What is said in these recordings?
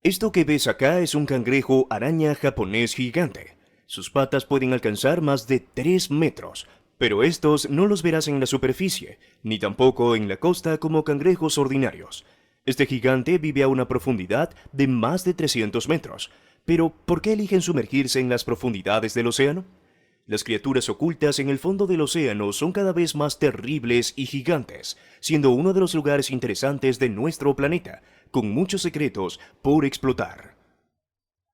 Esto que ves acá es un cangrejo araña japonés gigante. Sus patas pueden alcanzar más de 3 metros, pero estos no los verás en la superficie, ni tampoco en la costa como cangrejos ordinarios. Este gigante vive a una profundidad de más de 300 metros. Pero, ¿por qué eligen sumergirse en las profundidades del océano? Las criaturas ocultas en el fondo del océano son cada vez más terribles y gigantes, siendo uno de los lugares interesantes de nuestro planeta, con muchos secretos por explotar.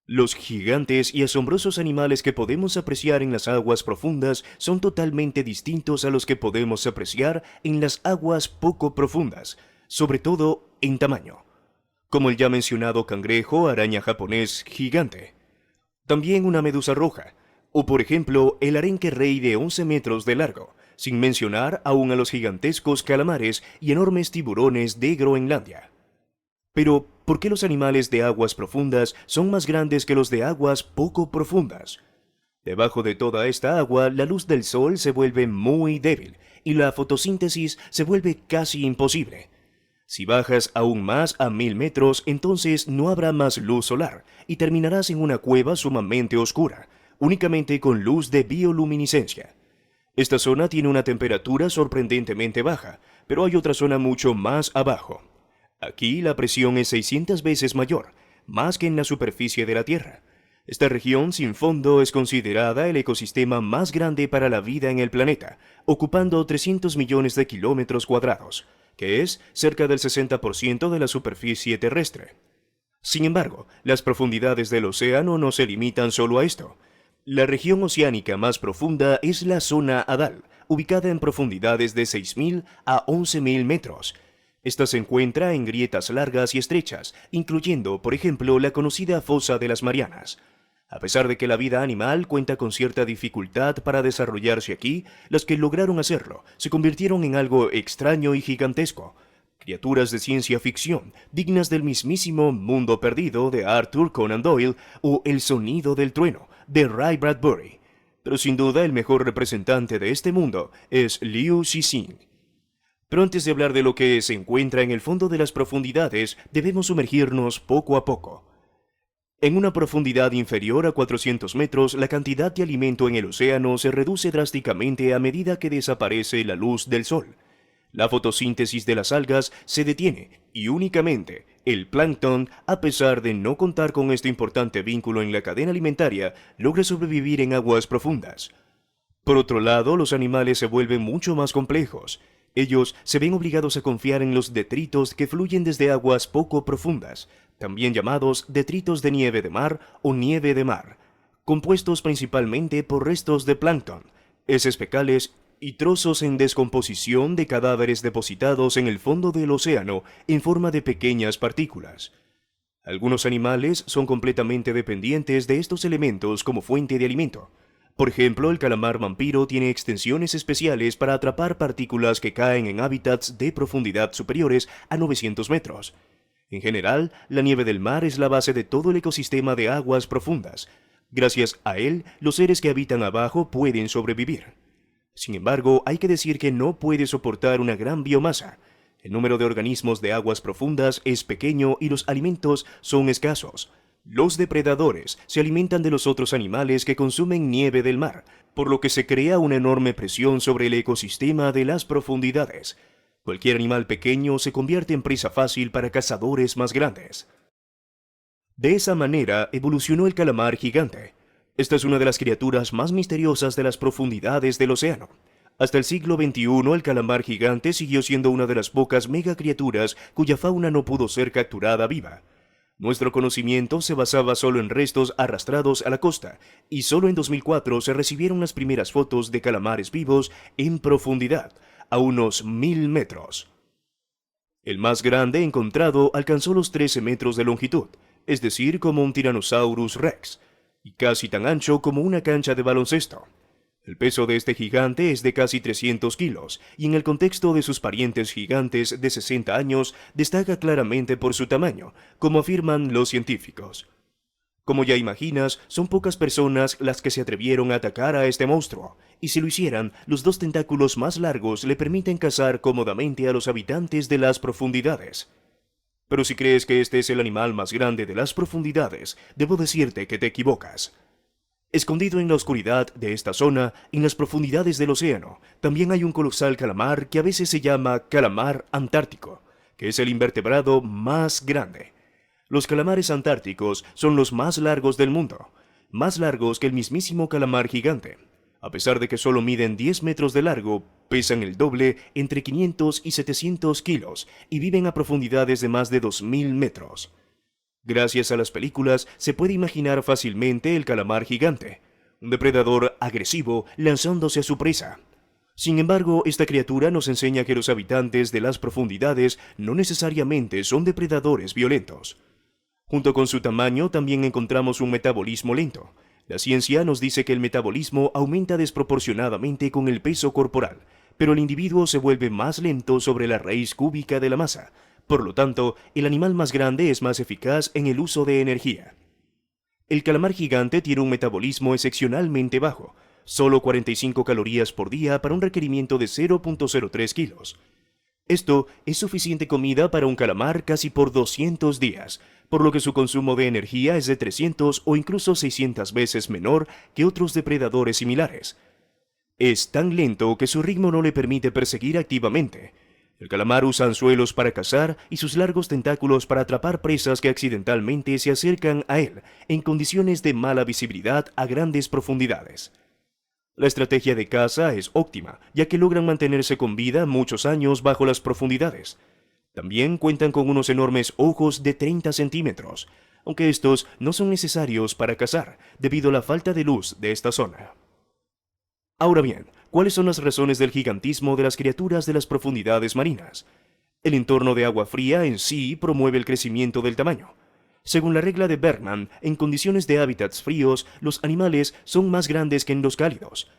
Los gigantes y asombrosos animales que podemos apreciar en las aguas profundas son totalmente distintos a los que podemos apreciar en las aguas poco profundas, sobre todo en tamaño, como el ya mencionado cangrejo araña japonés gigante. También una medusa roja, o por ejemplo el arenque rey de 11 metros de largo, sin mencionar aún a los gigantescos calamares y enormes tiburones de Groenlandia. Pero, ¿por qué los animales de aguas profundas son más grandes que los de aguas poco profundas? Debajo de toda esta agua, la luz del sol se vuelve muy débil y la fotosíntesis se vuelve casi imposible. Si bajas aún más a 1000 metros, entonces no habrá más luz solar y terminarás en una cueva sumamente oscura, únicamente con luz de bioluminiscencia. Esta zona tiene una temperatura sorprendentemente baja, pero hay otra zona mucho más abajo. Aquí la presión es 600 veces mayor, más que en la superficie de la Tierra. Esta región sin fondo es considerada el ecosistema más grande para la vida en el planeta, ocupando 300 millones de kilómetros cuadrados, que es cerca del 60% de la superficie terrestre. Sin embargo, las profundidades del océano no se limitan solo a esto. La región oceánica más profunda es la zona Hadal, ubicada en profundidades de 6.000 a 11.000 metros. Esta se encuentra en grietas largas y estrechas, incluyendo, por ejemplo, la conocida Fosa de las Marianas. A pesar de que la vida animal cuenta con cierta dificultad para desarrollarse aquí, las que lograron hacerlo se convirtieron en algo extraño y gigantesco. Criaturas de ciencia ficción, dignas del mismísimo Mundo Perdido de Arthur Conan Doyle o El Sonido del Trueno de Ray Bradbury. Pero sin duda el mejor representante de este mundo es Liu Cixin. Pero antes de hablar de lo que se encuentra en el fondo de las profundidades, debemos sumergirnos poco a poco. En una profundidad inferior a 400 metros, la cantidad de alimento en el océano se reduce drásticamente a medida que desaparece la luz del sol. La fotosíntesis de las algas se detiene y únicamente el plancton, a pesar de no contar con este importante vínculo en la cadena alimentaria, logra sobrevivir en aguas profundas. Por otro lado, los animales se vuelven mucho más complejos. Ellos se ven obligados a confiar en los detritos que fluyen desde aguas poco profundas, también llamados detritos de nieve de mar o nieve de mar, compuestos principalmente por restos de plancton, heces fecales y trozos en descomposición de cadáveres depositados en el fondo del océano en forma de pequeñas partículas. Algunos animales son completamente dependientes de estos elementos como fuente de alimento. Por ejemplo, el calamar vampiro tiene extensiones especiales para atrapar partículas que caen en hábitats de profundidad superiores a 900 metros. En general, la nieve del mar es la base de todo el ecosistema de aguas profundas. Gracias a él, los seres que habitan abajo pueden sobrevivir. Sin embargo, hay que decir que no puede soportar una gran biomasa. El número de organismos de aguas profundas es pequeño y los alimentos son escasos. Los depredadores se alimentan de los otros animales que consumen nieve del mar, por lo que se crea una enorme presión sobre el ecosistema de las profundidades. Cualquier animal pequeño se convierte en presa fácil para cazadores más grandes. De esa manera evolucionó el calamar gigante. Esta es una de las criaturas más misteriosas de las profundidades del océano. Hasta el siglo XXI, el calamar gigante siguió siendo una de las pocas megacriaturas cuya fauna no pudo ser capturada viva. Nuestro conocimiento se basaba solo en restos arrastrados a la costa, y solo en 2004 se recibieron las primeras fotos de calamares vivos en profundidad, a unos 1000 metros. El más grande encontrado alcanzó los 13 metros de longitud, es decir, como un Tyrannosaurus Rex, y casi tan ancho como una cancha de baloncesto. El peso de este gigante es de casi 300 kilos, y en el contexto de sus parientes gigantes de 60 años destaca claramente por su tamaño, como afirman los científicos. Como ya imaginas, son pocas personas las que se atrevieron a atacar a este monstruo, y si lo hicieran, los dos tentáculos más largos le permiten cazar cómodamente a los habitantes de las profundidades. Pero si crees que este es el animal más grande de las profundidades, debo decirte que te equivocas. Escondido en la oscuridad de esta zona, en las profundidades del océano, también hay un colosal calamar que a veces se llama calamar antártico, que es el invertebrado más grande. Los calamares antárticos son los más largos del mundo, más largos que el mismísimo calamar gigante. A pesar de que solo miden 10 metros de largo, pesan el doble, entre 500 y 700 kilos, y viven a profundidades de más de 2000 metros. Gracias a las películas, se puede imaginar fácilmente el calamar gigante, un depredador agresivo lanzándose a su presa. Sin embargo, esta criatura nos enseña que los habitantes de las profundidades no necesariamente son depredadores violentos. Junto con su tamaño, también encontramos un metabolismo lento. La ciencia nos dice que el metabolismo aumenta desproporcionadamente con el peso corporal, pero el individuo se vuelve más lento sobre la raíz cúbica de la masa. Por lo tanto, el animal más grande es más eficaz en el uso de energía. El calamar gigante tiene un metabolismo excepcionalmente bajo, solo 45 calorías por día para un requerimiento de 0.03 kilos. Esto es suficiente comida para un calamar casi por 200 días, por lo que su consumo de energía es de 300 o incluso 600 veces menor que otros depredadores similares. Es tan lento que su ritmo no le permite perseguir activamente. El calamar usa anzuelos para cazar y sus largos tentáculos para atrapar presas que accidentalmente se acercan a él en condiciones de mala visibilidad a grandes profundidades. La estrategia de caza es óptima, ya que logran mantenerse con vida muchos años bajo las profundidades. También cuentan con unos enormes ojos de 30 centímetros, aunque estos no son necesarios para cazar, debido a la falta de luz de esta zona. Ahora bien, ¿cuáles son las razones del gigantismo de las criaturas de las profundidades marinas? El entorno de agua fría en sí promueve el crecimiento del tamaño. Según la regla de Bergman, en condiciones de hábitats fríos, los animales son más grandes que en los cálidos.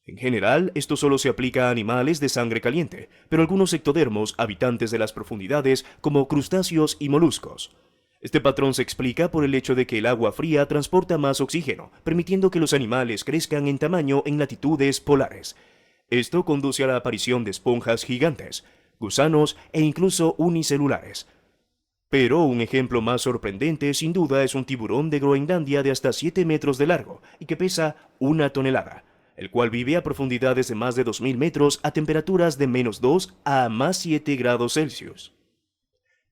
En general, esto solo se aplica a animales de sangre caliente, pero algunos ectodermos, habitantes de las profundidades, como crustáceos y moluscos. Este patrón se explica por el hecho de que el agua fría transporta más oxígeno, permitiendo que los animales crezcan en tamaño en latitudes polares. Esto conduce a la aparición de esponjas gigantes, gusanos e incluso unicelulares. Pero un ejemplo más sorprendente sin duda es un tiburón de Groenlandia de hasta 7 metros de largo y que pesa 1 tonelada, el cual vive a profundidades de más de 2000 metros a temperaturas de -2 a +7 grados Celsius.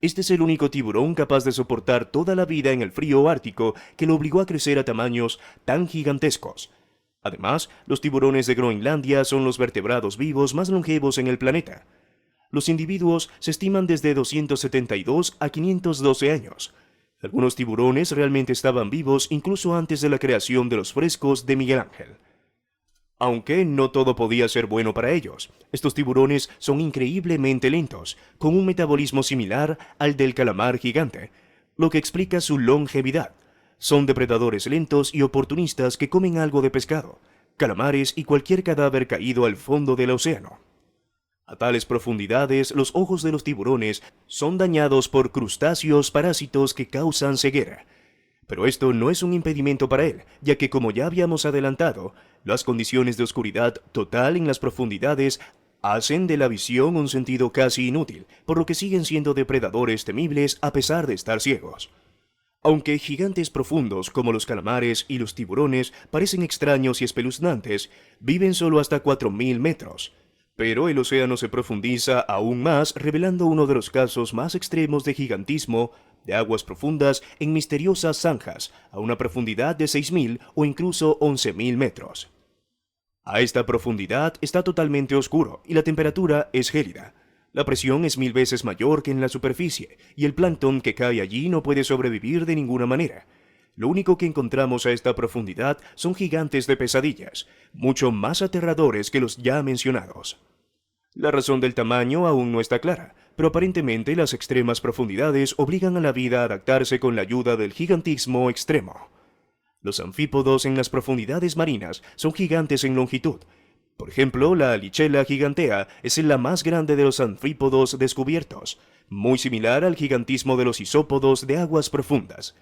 Este es el único tiburón capaz de soportar toda la vida en el frío ártico que lo obligó a crecer a tamaños tan gigantescos. Además, los tiburones de Groenlandia son los vertebrados vivos más longevos en el planeta. Los individuos se estiman desde 272 a 512 años. Algunos tiburones realmente estaban vivos incluso antes de la creación de los frescos de Miguel Ángel. Aunque no todo podía ser bueno para ellos, estos tiburones son increíblemente lentos, con un metabolismo similar al del calamar gigante, lo que explica su longevidad. Son depredadores lentos y oportunistas que comen algo de pescado, calamares y cualquier cadáver caído al fondo del océano. A tales profundidades, los ojos de los tiburones son dañados por crustáceos parásitos que causan ceguera. Pero esto no es un impedimento para él, ya que como ya habíamos adelantado, las condiciones de oscuridad total en las profundidades hacen de la visión un sentido casi inútil, por lo que siguen siendo depredadores temibles a pesar de estar ciegos. Aunque gigantes profundos como los calamares y los tiburones parecen extraños y espeluznantes, viven solo hasta 4000 metros. Pero el océano se profundiza aún más, revelando uno de los casos más extremos de gigantismo de aguas profundas en misteriosas zanjas a una profundidad de 6000 o incluso 11000 metros. A esta profundidad está totalmente oscuro y la temperatura es gélida. La presión es 1000 veces mayor que en la superficie y el plancton que cae allí no puede sobrevivir de ninguna manera. Lo único que encontramos a esta profundidad son gigantes de pesadillas, mucho más aterradores que los ya mencionados. La razón del tamaño aún no está clara, pero aparentemente las extremas profundidades obligan a la vida a adaptarse con la ayuda del gigantismo extremo. Los anfípodos en las profundidades marinas son gigantes en longitud. Por ejemplo, la Lichella gigantea es la más grande de los anfípodos descubiertos, muy similar al gigantismo de los isópodos de aguas profundas.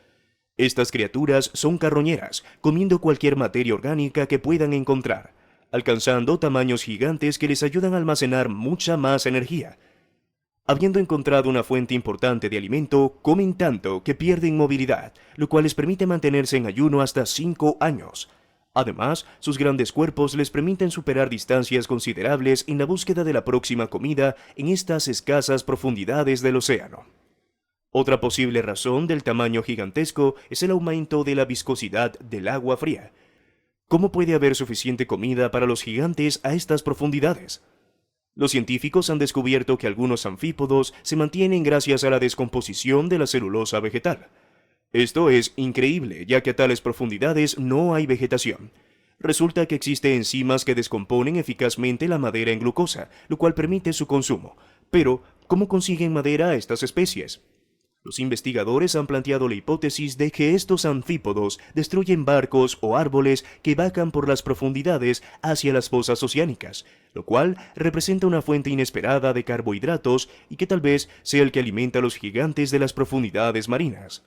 Estas criaturas son carroñeras, comiendo cualquier materia orgánica que puedan encontrar, alcanzando tamaños gigantes que les ayudan a almacenar mucha más energía. Habiendo encontrado una fuente importante de alimento, comen tanto que pierden movilidad, lo cual les permite mantenerse en ayuno hasta 5 años. Además, sus grandes cuerpos les permiten superar distancias considerables en la búsqueda de la próxima comida en estas escasas profundidades del océano. Otra posible razón del tamaño gigantesco es el aumento de la viscosidad del agua fría. ¿Cómo puede haber suficiente comida para los gigantes a estas profundidades? Los científicos han descubierto que algunos anfípodos se mantienen gracias a la descomposición de la celulosa vegetal. Esto es increíble, ya que a tales profundidades no hay vegetación. Resulta que existen enzimas que descomponen eficazmente la madera en glucosa, lo cual permite su consumo. Pero, ¿cómo consiguen madera estas especies? Los investigadores han planteado la hipótesis de que estos anfípodos destruyen barcos o árboles que bajan por las profundidades hacia las fosas oceánicas, lo cual representa una fuente inesperada de carbohidratos y que tal vez sea el que alimenta a los gigantes de las profundidades marinas.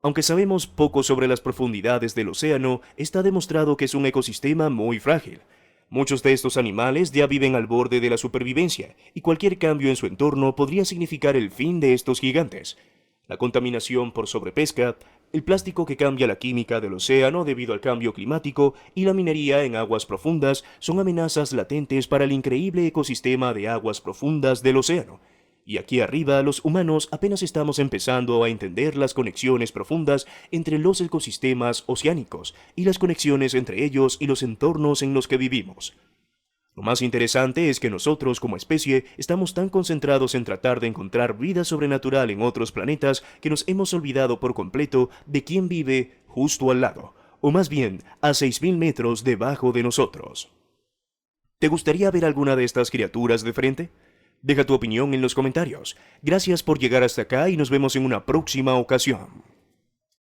Aunque sabemos poco sobre las profundidades del océano, está demostrado que es un ecosistema muy frágil. Muchos de estos animales ya viven al borde de la supervivencia, y cualquier cambio en su entorno podría significar el fin de estos gigantes. La contaminación por sobrepesca, el plástico que cambia la química del océano debido al cambio climático y la minería en aguas profundas son amenazas latentes para el increíble ecosistema de aguas profundas del océano. Y aquí arriba los humanos apenas estamos empezando a entender las conexiones profundas entre los ecosistemas oceánicos y las conexiones entre ellos y los entornos en los que vivimos. Lo más interesante es que nosotros como especie estamos tan concentrados en tratar de encontrar vida sobrenatural en otros planetas que nos hemos olvidado por completo de quién vive justo al lado, o más bien a 6.000 metros debajo de nosotros. ¿Te gustaría ver alguna de estas criaturas de frente? Deja tu opinión en los comentarios. Gracias por llegar hasta acá y nos vemos en una próxima ocasión.